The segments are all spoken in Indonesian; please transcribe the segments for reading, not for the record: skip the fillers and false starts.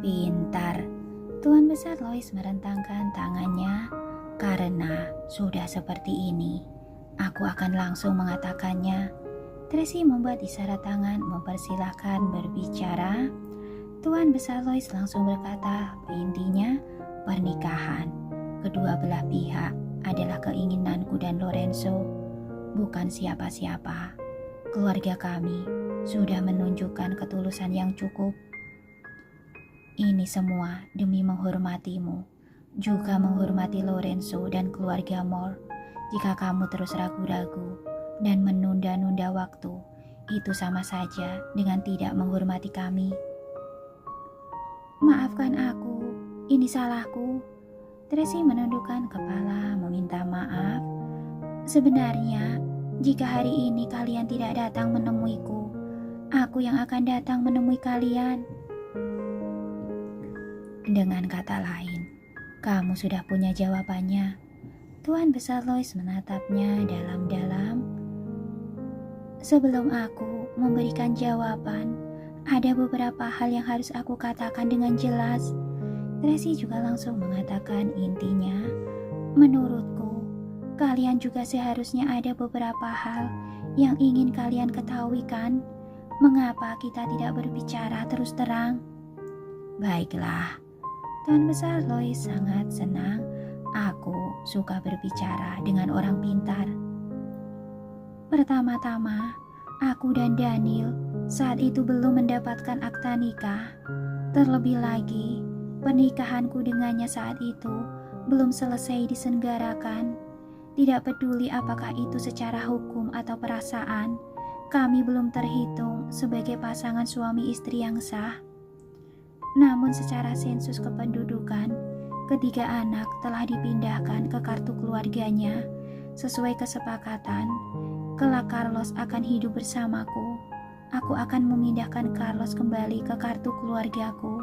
Pintar. Tuan Besar Lois merentangkan tangannya. Karena sudah seperti ini, aku akan langsung mengatakannya. Tracy membuat isyarat tangan mempersilahkan berbicara. Tuan Besar Lois langsung berkata, intinya pernikahan kedua belah pihak adalah keinginanku dan Lorenzo, bukan siapa-siapa. Keluarga kami sudah menunjukkan ketulusan yang cukup. Ini semua demi menghormatimu, juga menghormati Lorenzo dan keluarga Moore. Jika kamu terus ragu-ragu dan menunda-nunda waktu, itu sama saja dengan tidak menghormati kami. Maafkan aku, ini salahku. Tracy menundukkan kepala meminta maaf. Sebenarnya, jika hari ini kalian tidak datang menemuiku, aku yang akan datang menemui kalian. Dengan kata lain, kamu sudah punya jawabannya. Tuan Besar Lois menatapnya dalam-dalam. Sebelum aku memberikan jawaban, ada beberapa hal yang harus aku katakan dengan jelas. Tracy juga langsung mengatakan intinya, menurutku, kalian juga seharusnya ada beberapa hal yang ingin kalian ketahui kan? Mengapa kita tidak berbicara terus terang? Baiklah, Tuan Besar Lois sangat senang. Aku suka berbicara dengan orang pintar. Pertama-tama, aku dan Daniel saat itu belum mendapatkan akta nikah. Terlebih lagi, pernikahanku dengannya saat itu belum selesai diselenggarakan. Tidak peduli apakah itu secara hukum atau perasaan, kami belum terhitung sebagai pasangan suami istri yang sah. Namun secara sensus kependudukan, ketiga anak telah dipindahkan ke kartu keluarganya. Sesuai kesepakatan, kelak Carlos akan hidup bersamaku. Aku akan memindahkan Carlos kembali ke kartu keluargaku.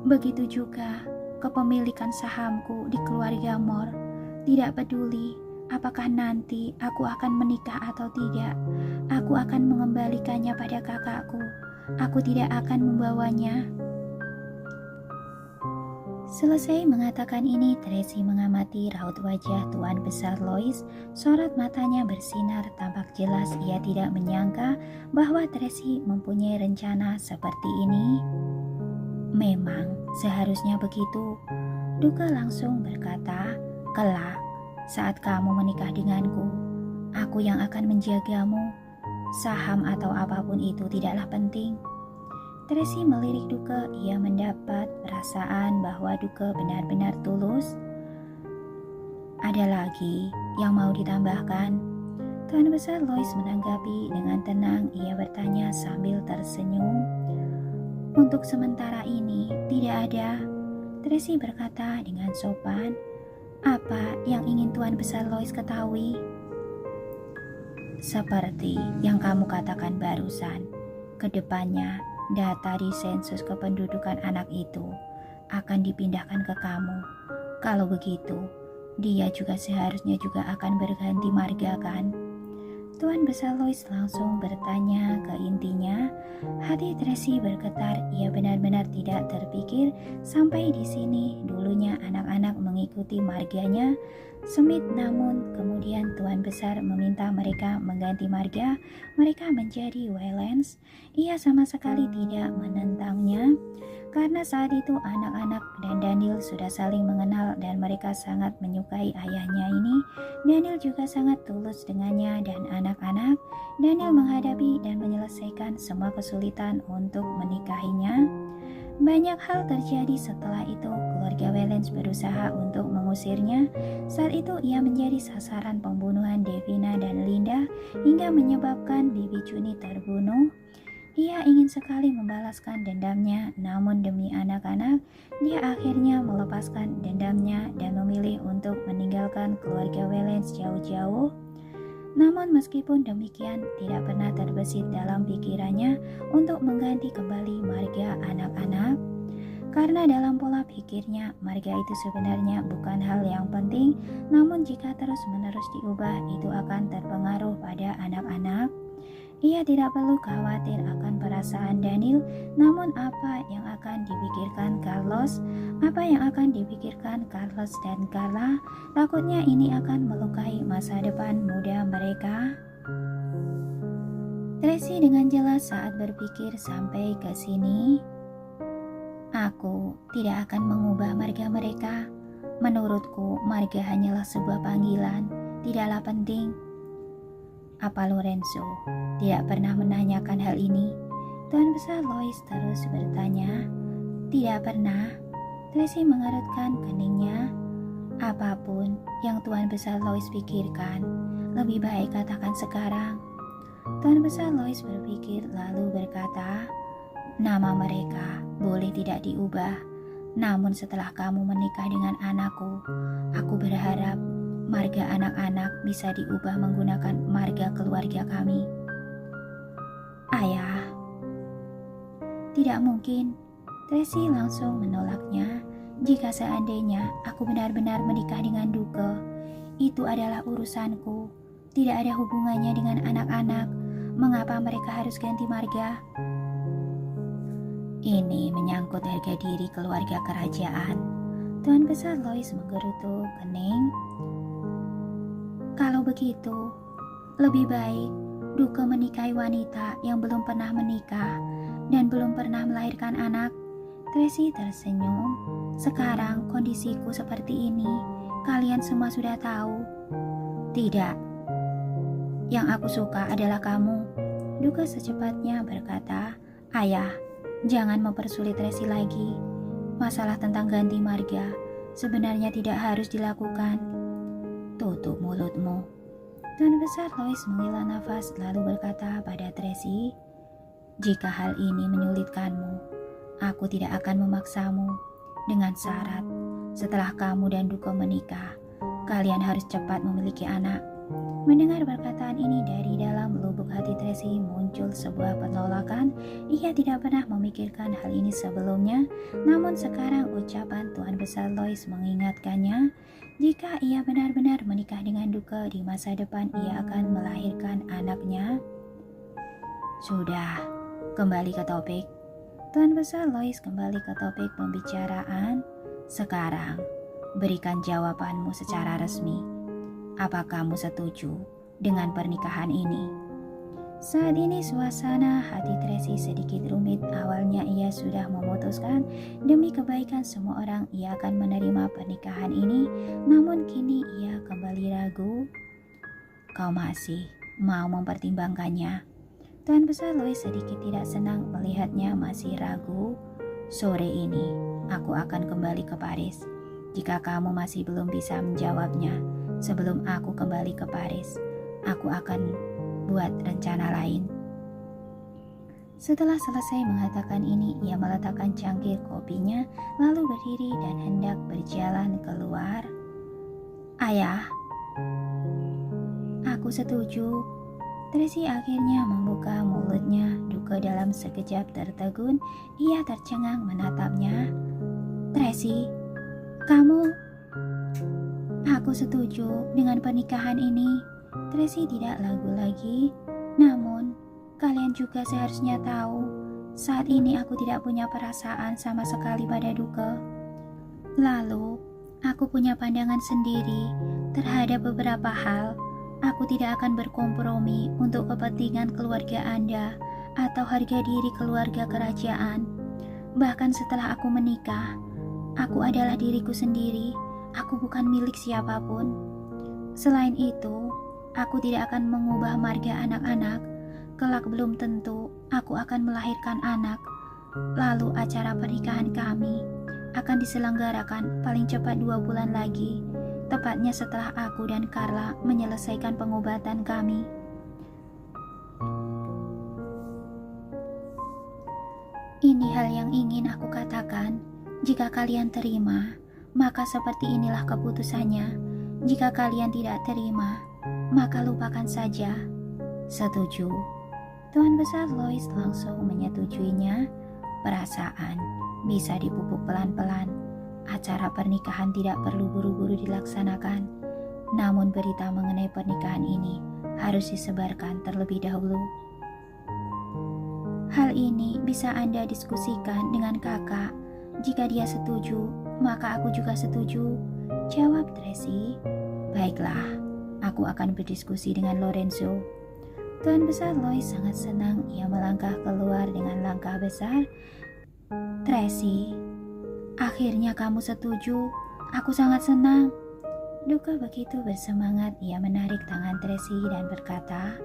Begitu juga kepemilikan sahamku di keluarga Moore. Tidak peduli apakah nanti aku akan menikah atau tidak, aku akan mengembalikannya pada kakakku. Aku tidak akan membawanya. Selesai mengatakan ini, Tracy mengamati raut wajah Tuan Besar Lois. Sorot matanya bersinar, tampak jelas ia tidak menyangka bahwa Tracy mempunyai rencana seperti ini. Memang seharusnya begitu. Duka langsung berkata, kelak saat kamu menikah denganku, aku yang akan menjagamu. Saham atau apapun itu tidaklah penting. Tracy melirik Duke. Ia mendapat perasaan bahwa Duke benar-benar tulus. Ada lagi yang mau ditambahkan? Tuan Besar Lois menanggapi dengan tenang. Ia bertanya sambil tersenyum. Untuk sementara ini tidak ada, Tracy berkata dengan sopan. Apa yang ingin Tuan Besar Lois ketahui? Seperti yang kamu katakan barusan, kedepannya data di sensus kependudukan anak itu akan dipindahkan ke kamu. Kalau begitu, dia juga seharusnya juga akan berganti marga kan? Tuan Besar Lois langsung bertanya ke intinya. Hati Tracy bergetar. Ia benar-benar tidak terpikir sampai di sini dulunya anak-anak mengikuti marganya Smith, namun kemudian Tuan Besar meminta mereka mengganti marga mereka menjadi Waylands. Ia sama sekali tidak menentangnya. Karena saat itu anak-anak dan Daniel sudah saling mengenal dan mereka sangat menyukai ayahnya ini. Daniel juga sangat tulus dengannya dan anak-anak. Daniel menghadapi dan menyelesaikan semua kesulitan untuk menikahinya. Banyak hal terjadi setelah itu. Keluarga Waylands berusaha untuk mengusirnya. Saat itu ia menjadi sasaran pembunuhan Devina dan Linda hingga menyebabkan Bibi Juni terbunuh. Ia ingin sekali membalaskan dendamnya, namun demi anak-anak, dia akhirnya melepaskan dendamnya dan memilih untuk meninggalkan keluarga Waylands jauh-jauh. Namun meskipun demikian, tidak pernah terbesit dalam pikirannya untuk mengganti kembali marga anak-anak. Karena dalam pola pikirnya, marga itu sebenarnya bukan hal yang penting, namun jika terus-menerus diubah, itu akan terpengaruh pada anak-anak. Ia tidak perlu khawatir akan perasaan Daniel, namun apa yang akan dipikirkan Carlos, dan Carla, takutnya ini akan melukai masa depan muda mereka. Tracy dengan jelas saat berpikir sampai ke sini. Aku tidak akan mengubah marga mereka. Menurutku, marga hanyalah sebuah panggilan, tidaklah penting. Apa Lorenzo tidak pernah menanyakan hal ini? Tuan Besar Lois terus bertanya. Tidak pernah. Tracy mengerutkan keningnya. Apapun yang Tuan Besar Lois pikirkan, lebih baik katakan sekarang. Tuan Besar Lois berpikir lalu berkata, nama mereka boleh tidak diubah. Namun setelah kamu menikah dengan anakku, aku berharap marga anak-anak bisa diubah menggunakan marga keluarga kami. Ayah, tidak mungkin. Tracy langsung menolaknya. Jika seandainya aku benar-benar menikah dengan Duke, itu adalah urusanku. Tidak ada hubungannya dengan anak-anak. Mengapa mereka harus ganti marga? Ini menyangkut harga diri keluarga kerajaan. Tuan Besar Lois menggerutu kening. Kalau begitu, lebih baik Duke menikahi wanita yang belum pernah menikah dan belum pernah melahirkan anak. Tracy tersenyum. Sekarang kondisiku seperti ini, kalian semua sudah tahu. Tidak. Yang aku suka adalah kamu. Duke secepatnya berkata, Ayah, jangan mempersulit Tracy lagi. Masalah tentang ganti marga sebenarnya tidak harus dilakukan. Tutup mulutmu. Tuan Besar Lois menghela nafas lalu berkata pada Tracy, jika hal ini menyulitkanmu, aku tidak akan memaksamu. Dengan syarat, setelah kamu dan Duke menikah, kalian harus cepat memiliki anak. Mendengar perkataan ini dari dalam lubuk hati Tracy muncul sebuah penolakan. Ia tidak pernah memikirkan hal ini sebelumnya, namun sekarang ucapan Tuan Besar Lois mengingatkannya, jika ia benar-benar menikah dengan Duke di masa depan ia akan melahirkan anaknya. Sudah, kembali ke topik. Tuan Besar Lois kembali ke topik pembicaraan. Sekarang, berikan jawabanmu secara resmi. Apa kamu setuju dengan pernikahan ini? Saat ini suasana hati Tracy sedikit rumit. Awalnya ia sudah memutuskan demi kebaikan semua orang ia akan menerima pernikahan ini. Namun kini ia kembali ragu. Kau masih mau mempertimbangkannya? Tuan Besar Lois sedikit tidak senang melihatnya masih ragu. Sore ini aku akan kembali ke Paris. Jika kamu masih belum bisa menjawabnya sebelum aku kembali ke Paris, aku akan buat rencana lain. Setelah selesai mengatakan ini, ia meletakkan cangkir kopinya, lalu berdiri dan hendak berjalan keluar. Ayah, aku setuju. Tracy akhirnya membuka mulutnya. Duke dalam sekejap tertegun. Ia tercengang menatapnya. Tracy, kamu... Aku setuju dengan pernikahan ini. Tracy tidak ragu lagi. Namun, kalian juga seharusnya tahu, saat ini aku tidak punya perasaan sama sekali pada Duke. Lalu, aku punya pandangan sendiri terhadap beberapa hal. Aku tidak akan berkompromi untuk kepentingan keluarga Anda atau harga diri keluarga kerajaan. Bahkan setelah aku menikah, aku adalah diriku sendiri. Aku bukan milik siapapun. Selain itu, aku tidak akan mengubah marga anak-anak. Kelak belum tentu aku akan melahirkan anak. Lalu acara pernikahan kami akan diselenggarakan paling cepat 2 bulan lagi. Tepatnya setelah aku dan Carla menyelesaikan pengobatan kami. Ini hal yang ingin aku katakan. Jika kalian terima, maka seperti inilah keputusannya. Jika kalian tidak terima, maka lupakan saja. Setuju? Tuan Besar Lois langsung menyetujuinya. Perasaan bisa dipupuk pelan-pelan. Acara pernikahan tidak perlu buru-buru dilaksanakan. Namun berita mengenai pernikahan ini harus disebarkan terlebih dahulu. Hal ini bisa Anda diskusikan dengan kakak. Jika dia setuju, maka aku juga setuju, jawab Tracy. Baiklah, aku akan berdiskusi dengan Lorenzo. Tuan Besar Lois sangat senang. Ia melangkah keluar dengan langkah besar. Tracy, akhirnya kamu setuju. Aku sangat senang. Duka begitu bersemangat. Ia menarik tangan Tracy dan berkata,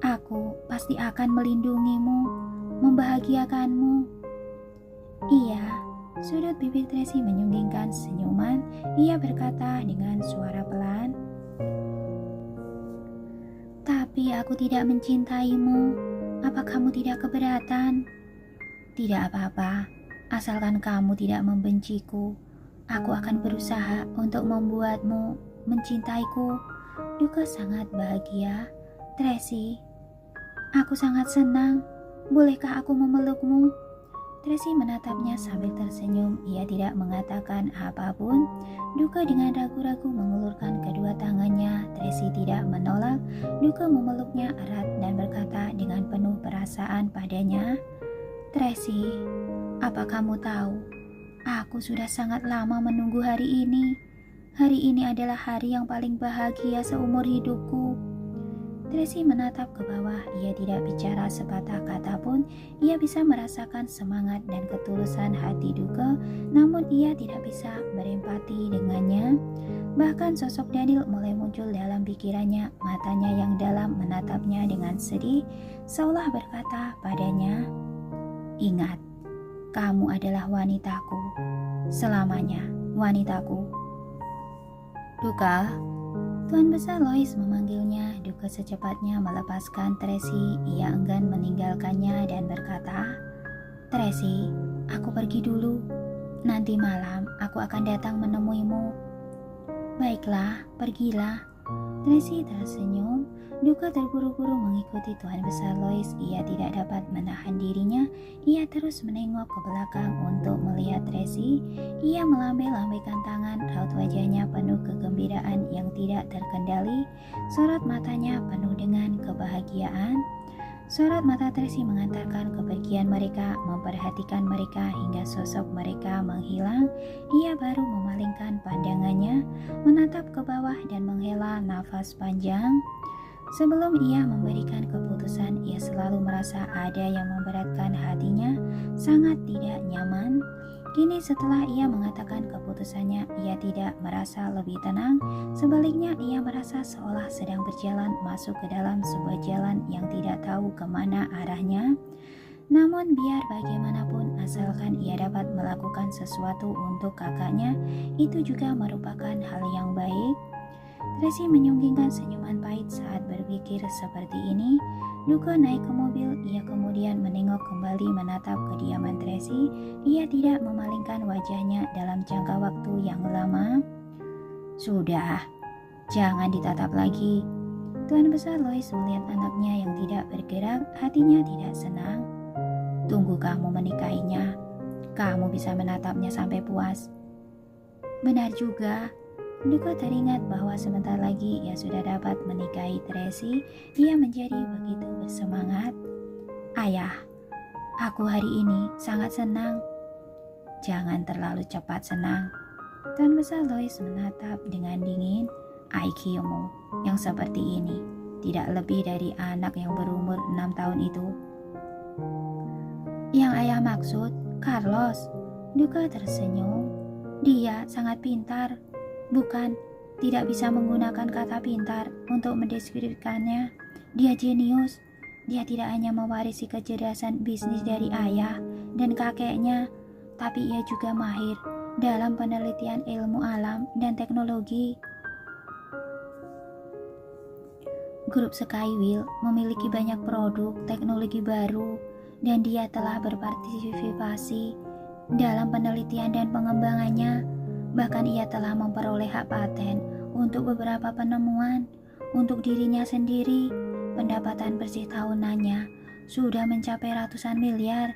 aku pasti akan melindungimu, membahagiakanmu. Iya, sudut bibir Tracy menyunggingkan senyuman. Ia berkata dengan suara pelan, tapi aku tidak mencintaimu. Apa kamu tidak keberatan? Tidak apa-apa, asalkan kamu tidak membenciku. Aku akan berusaha untuk membuatmu mencintaiku. Duka sangat bahagia. Tracy, aku sangat senang. Bolehkah aku memelukmu? Tracy menatapnya sambil tersenyum. Ia tidak mengatakan apapun. Duka dengan ragu-ragu mengulurkan kedua tangannya. Tracy tidak menolak. Duka memeluknya erat dan berkata dengan penuh perasaan padanya, Tracy, apa kamu tahu? Aku sudah sangat lama menunggu hari ini. Hari ini adalah hari yang paling bahagia seumur hidupku. Tracy menatap ke bawah. Ia tidak bicara sepatah kata pun. Ia bisa merasakan semangat dan ketulusan hati Duka, namun ia tidak bisa berempati dengannya. Bahkan sosok Daniel mulai muncul dalam pikirannya. Matanya yang dalam menatapnya dengan sedih, seolah berkata padanya, ingat, kamu adalah wanitaku, selamanya wanitaku. Duka, Tuan Besar Lois memanggilnya. Duka secepatnya melepaskan Tracy. Ia enggan meninggalkannya dan berkata, Tracy, aku pergi dulu. Nanti malam aku akan datang menemuimu. Baiklah, pergilah. Tracy tersenyum. Duka terburu-buru mengikuti Tuan Besar Lois. Ia tidak dapat menahan dirinya. Ia terus menengok ke belakang untuk melihat Tracy. Ia melambai-lambaikan tangan. Raut wajahnya penuh kegembiraan yang tidak terkendali. Sorot matanya penuh dengan kebahagiaan. Sorot mata Tracy mengantarkan kepergian mereka, memperhatikan mereka hingga sosok mereka menghilang. Ia baru memalingkan pandangannya, menatap ke bawah dan menghela nafas panjang. Sebelum ia memberikan keputusan, ia selalu merasa ada yang memberatkan hatinya, sangat tidak nyaman. Kini setelah ia mengatakan keputusannya, ia tidak merasa lebih tenang. Sebaliknya, ia merasa seolah sedang berjalan masuk ke dalam sebuah jalan yang tidak tahu kemana arahnya. Namun biar bagaimanapun, asalkan ia dapat melakukan sesuatu untuk kakaknya, itu juga merupakan hal yang baik. Tracy menyunggingkan senyuman pahit saat berpikir seperti ini. Duka naik ke mobil. Ia kemudian menengok kembali menatap kediaman Tracy. Ia tidak memalingkan wajahnya dalam jangka waktu yang lama. Sudah, jangan ditatap lagi. Tuan Besar Lois melihat anaknya yang tidak bergerak. Hatinya tidak senang. Tunggu kamu menikahinya. Kamu bisa menatapnya sampai puas. Benar juga. Duka teringat bahwa sebentar lagi ia sudah dapat menikahi Tracy. Ia menjadi begitu bersemangat. Ayah, aku hari ini sangat senang. Jangan terlalu cepat senang. Tuan Besar Lois menatap dengan dingin. IQ-mu yang seperti ini tidak lebih dari anak yang berumur 6 tahun itu. Yang ayah maksud, Carlos. Duka tersenyum. Dia sangat pintar. Bukan, tidak bisa menggunakan kata pintar untuk mendeskripsikannya. Dia jenius. Dia tidak hanya mewarisi kecerdasan bisnis dari ayah dan kakeknya, tapi ia juga mahir dalam penelitian ilmu alam dan teknologi. Grup Skywheel memiliki banyak produk teknologi baru dan dia telah berpartisipasi dalam penelitian dan pengembangannya. Bahkan ia telah memperoleh hak paten untuk beberapa penemuan. Untuk dirinya sendiri, pendapatan bersih tahunannya sudah mencapai ratusan miliar.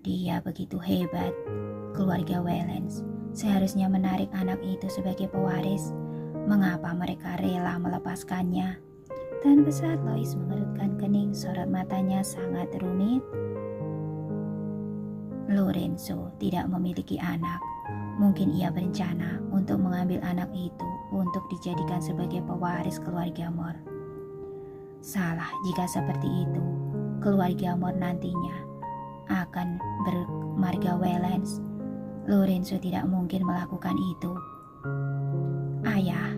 Dia begitu hebat. Keluarga Wellens seharusnya menarik anak itu sebagai pewaris. Mengapa mereka rela melepaskannya? Tuan besar Lois mengerutkan kening, sorot matanya sangat rumit. Lorenzo tidak memiliki anak. Mungkin ia berencana untuk mengambil anak itu untuk dijadikan sebagai pewaris keluarga Moore. Salah jika seperti itu. Keluarga Moore nantinya akan bermarga Wellens. Lorenzo tidak mungkin melakukan itu. Ayah,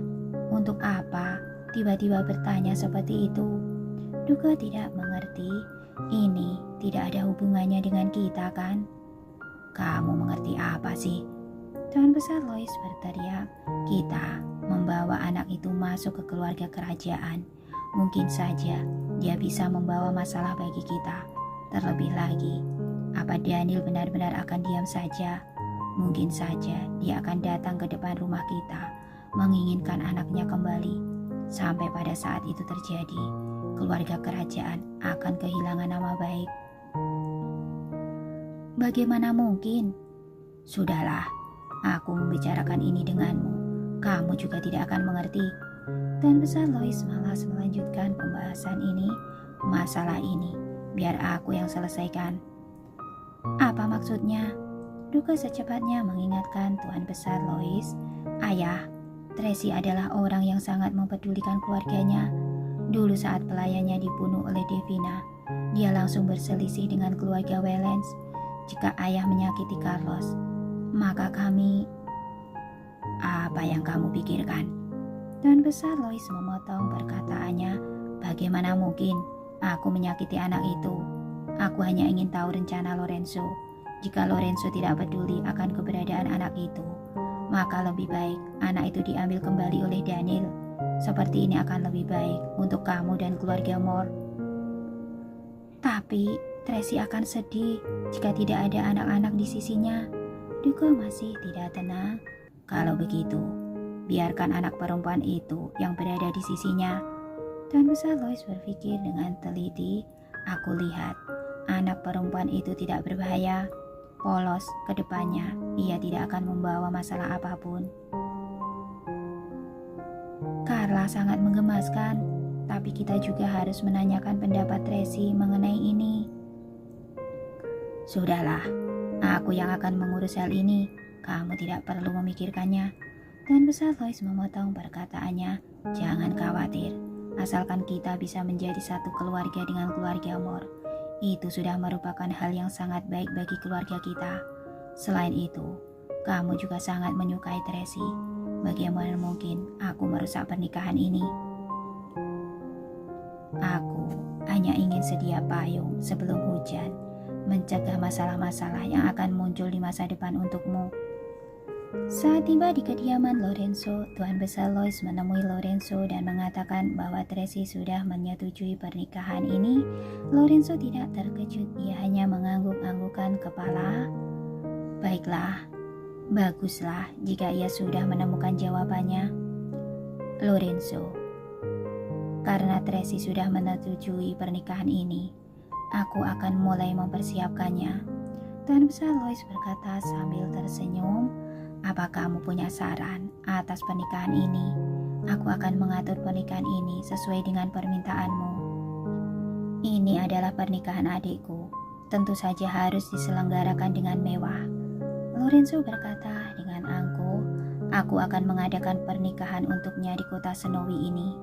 untuk apa tiba-tiba bertanya seperti itu? Duga tidak mengerti. Ini tidak ada hubungannya dengan kita, kan? Kamu mengerti apa sih? Tuan besar Lois berteriak. Kita membawa anak itu masuk ke keluarga kerajaan. Mungkin saja dia bisa membawa masalah bagi kita. Terlebih lagi, apa Daniel benar-benar akan diam saja? Mungkin saja dia akan datang ke depan rumah kita, menginginkan anaknya kembali. Sampai pada saat itu terjadi, keluarga kerajaan akan kehilangan nama baik. Bagaimana mungkin? Sudahlah, aku membicarakan ini denganmu. Kamu juga tidak akan mengerti. Tuan besar Lois malas melanjutkan pembahasan ini. Masalah ini, biar aku yang selesaikan. Apa maksudnya? Duga secepatnya mengingatkan Tuan besar Lois. Ayah, Tracy adalah orang yang sangat mempedulikan keluarganya. Dulu saat pelayannya dibunuh oleh Devina, dia langsung berselisih dengan keluarga Wellens. Jika ayah menyakiti Carlos, maka kami... Apa yang kamu pikirkan? Tuan besar Lois memotong perkataannya. Bagaimana mungkin aku menyakiti anak itu? Aku hanya ingin tahu rencana Lorenzo. Jika Lorenzo tidak peduli akan keberadaan anak itu, maka lebih baik anak itu diambil kembali oleh Daniel. Seperti ini akan lebih baik untuk kamu dan keluarga Moore. Tapi Tracy akan sedih jika tidak ada anak-anak di sisinya. Duga masih tidak tenang. Kalau begitu, biarkan anak perempuan itu yang berada di sisinya. Tuan besar Lois berpikir dengan teliti. Aku lihat anak perempuan itu tidak berbahaya. Polos ke depannya, ia tidak akan membawa masalah apapun. Carla sangat menggemaskan, tapi kita juga harus menanyakan pendapat Tracy mengenai ini. Sudahlah, aku yang akan mengurus hal ini. Kamu tidak perlu memikirkannya. Tuan besar Lois memotong perkataannya. Jangan khawatir, asalkan kita bisa menjadi satu keluarga dengan keluarga Moore. Itu sudah merupakan hal yang sangat baik bagi keluarga kita. Selain itu, kamu juga sangat menyukai Tracy. Bagaimana mungkin aku merusak pernikahan ini? Aku hanya ingin sedia payung sebelum hujan, mencegah masalah-masalah yang akan muncul di masa depan untukmu. Saat tiba di kediaman Lorenzo, Tuan besar Lois menemui Lorenzo dan mengatakan bahwa Tracy sudah menyetujui pernikahan ini. Lorenzo tidak terkejut, ia hanya mengangguk-anggukkan kepala. Baiklah, baguslah jika ia sudah menemukan jawabannya. Lorenzo, karena Tracy sudah menyetujui pernikahan ini, aku akan mulai mempersiapkannya. Tuan besar Lois berkata sambil tersenyum. Apa kamu punya saran atas pernikahan ini? Aku akan mengatur pernikahan ini sesuai dengan permintaanmu. Ini adalah pernikahan adikku. Tentu saja harus diselenggarakan dengan mewah. Lorenzo berkata dengan angkuh. Aku akan mengadakan pernikahan untuknya di kota Snowy ini.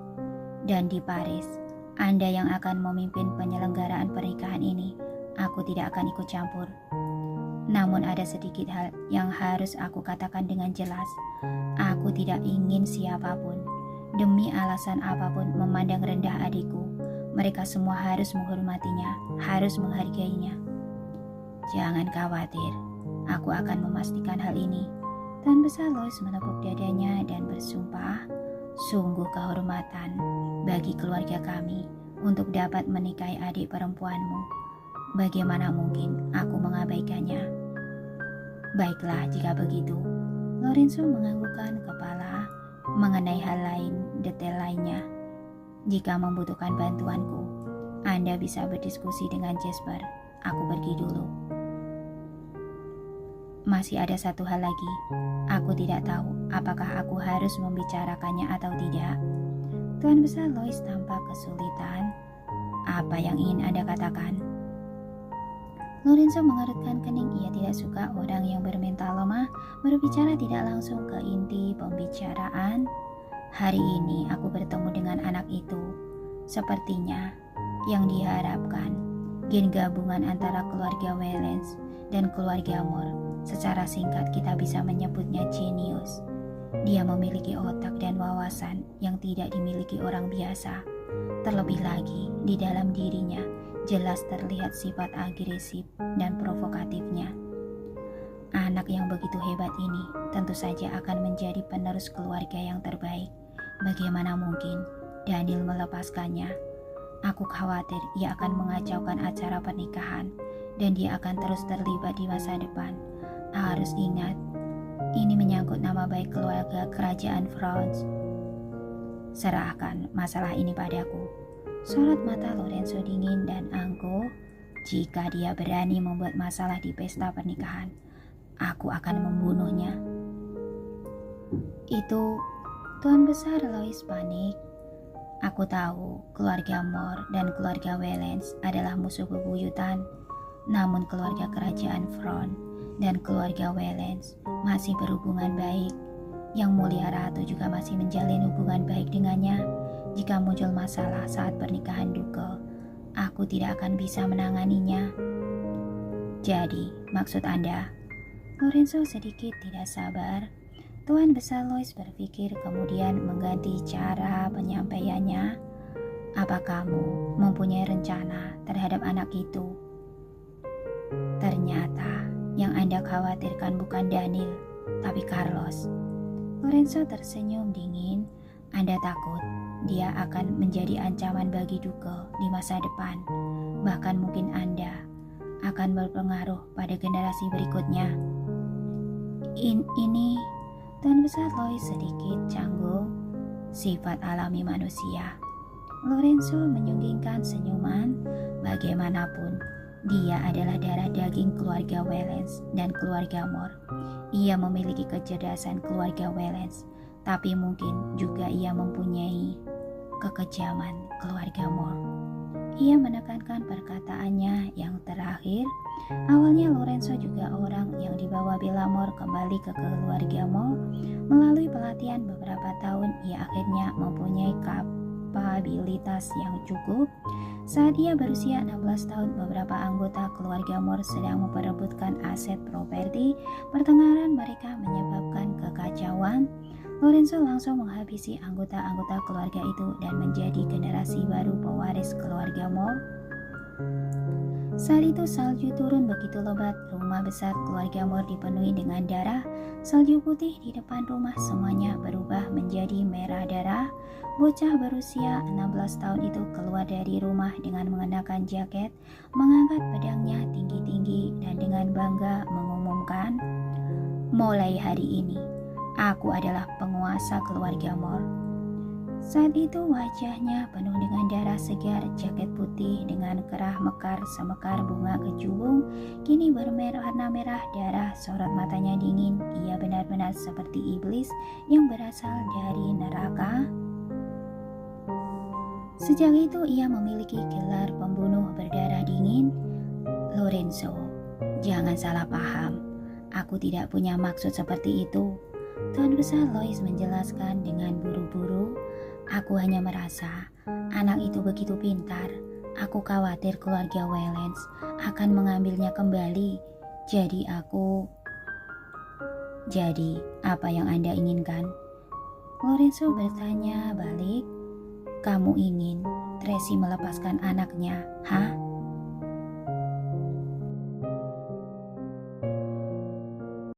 Dan di Paris, Anda yang akan memimpin penyelenggaraan pernikahan ini. Aku tidak akan ikut campur. Namun ada sedikit hal yang harus aku katakan dengan jelas. Aku tidak ingin siapapun, demi alasan apapun, memandang rendah adikku. Mereka semua harus menghormatinya, harus menghargainya. Jangan khawatir, aku akan memastikan hal ini. Tuan besar Lois menepuk dadanya dan bersumpah, sungguh kehormatan bagi keluarga kami untuk dapat menikahi adik perempuanmu. Bagaimana mungkin aku mengabaikannya? Baiklah jika begitu. Lorenzo menganggukkan kepala. Mengenai hal lain, detail lainnya, jika membutuhkan bantuanku, Anda bisa berdiskusi dengan Jasper. Aku pergi dulu. Masih ada satu hal lagi. Aku tidak tahu apakah aku harus membicarakannya atau tidak. Tuan Besar Lois tampak kesulitan. Apa yang ingin Anda katakan? Lorenzo mengerutkan kening. Ia tidak suka orang yang bermental lemah berbicara tidak langsung ke inti pembicaraan. Hari ini aku bertemu dengan anak itu. Sepertinya yang diharapkan gen gabungan antara keluarga Wellens dan keluarga Moore. Secara singkat kita bisa menyebutnya jenius. Dia memiliki otak dan wawasan yang tidak dimiliki orang biasa. Terlebih lagi di dalam dirinya jelas terlihat sifat agresif dan provokatifnya. Anak yang begitu hebat ini tentu saja akan menjadi penerus keluarga yang terbaik. Bagaimana mungkin Daniel melepaskannya? Aku khawatir ia akan mengacaukan acara pernikahan dan dia akan terus terlibat di masa depan. Harus ingat, ini menyangkut nama baik keluarga kerajaan Franz. Serahkan masalah ini padaku. Sorot mata Lorenzo dingin dan angkuh. Jika dia berani membuat masalah di pesta pernikahan, aku akan membunuhnya. Itu Tuan Besar Lois panik. Aku tahu keluarga Moore dan keluarga Wellens adalah musuh bebuyutan. Namun keluarga kerajaan Front dan keluarga Wellens masih berhubungan baik. Yang Mulia Ratu juga masih menjalin hubungan baik dengannya. Jika muncul masalah saat pernikahan Duke, aku tidak akan bisa menanganinya. Jadi, maksud Anda? Lorenzo sedikit tidak sabar. Tuan Besar Lois berpikir kemudian mengganti cara penyampaiannya. Apa kamu mempunyai rencana terhadap anak itu? Ternyata yang Anda khawatirkan bukan Daniel, tapi Carlos. Lorenzo tersenyum dingin. Anda takut dia akan menjadi ancaman bagi Duke di masa depan. Bahkan mungkin Anda akan berpengaruh pada generasi berikutnya. Ini Tuan Besar Lois sedikit canggung. Sifat alami manusia. Lorenzo menyunggingkan senyuman. Bagaimanapun, dia adalah darah daging keluarga Wellens dan keluarga Moore. Ia memiliki kecerdasan keluarga Wellens, tapi mungkin juga ia mempunyai kekejaman keluarga Moore. Ia menekankan perkataannya yang terakhir. Awalnya Lorenzo juga orang yang dibawa Bella Moore kembali ke keluarga Moore. Melalui pelatihan beberapa tahun, ia akhirnya mempunyai kapabilitas yang cukup. Saat ia berusia 16 tahun, beberapa anggota keluarga Moore sedang memperebutkan aset properti. Pertengkaran mereka menyebabkan kekacauan. Lorenzo langsung menghabisi anggota-anggota keluarga itu dan menjadi generasi baru pewaris keluarga Moore. Saat itu salju turun begitu lebat, rumah besar keluarga Moore dipenuhi dengan darah. Salju putih di depan rumah semuanya berubah menjadi merah darah. Bocah berusia 16 tahun itu keluar dari rumah dengan mengenakan jaket, mengangkat pedangnya tinggi-tinggi dan dengan bangga mengumumkan, "Mulai hari ini, aku adalah penguasa keluarga Moore." Saat itu wajahnya penuh dengan darah segar, jaket putih dengan kerah mekar semekar bunga kecubung, kini berwarna merah darah, sorot matanya dingin, ia benar-benar seperti iblis yang berasal dari neraka. Sejak itu ia memiliki gelar pembunuh berdarah dingin. Lorenzo, jangan salah paham, aku tidak punya maksud seperti itu. Tuan Besar Lois menjelaskan dengan buru-buru. Aku hanya merasa anak itu begitu pintar. Aku khawatir keluarga Wellens akan mengambilnya kembali. Jadi apa yang Anda inginkan? Lorenzo bertanya balik. Kamu ingin Tracy melepaskan anaknya, hah?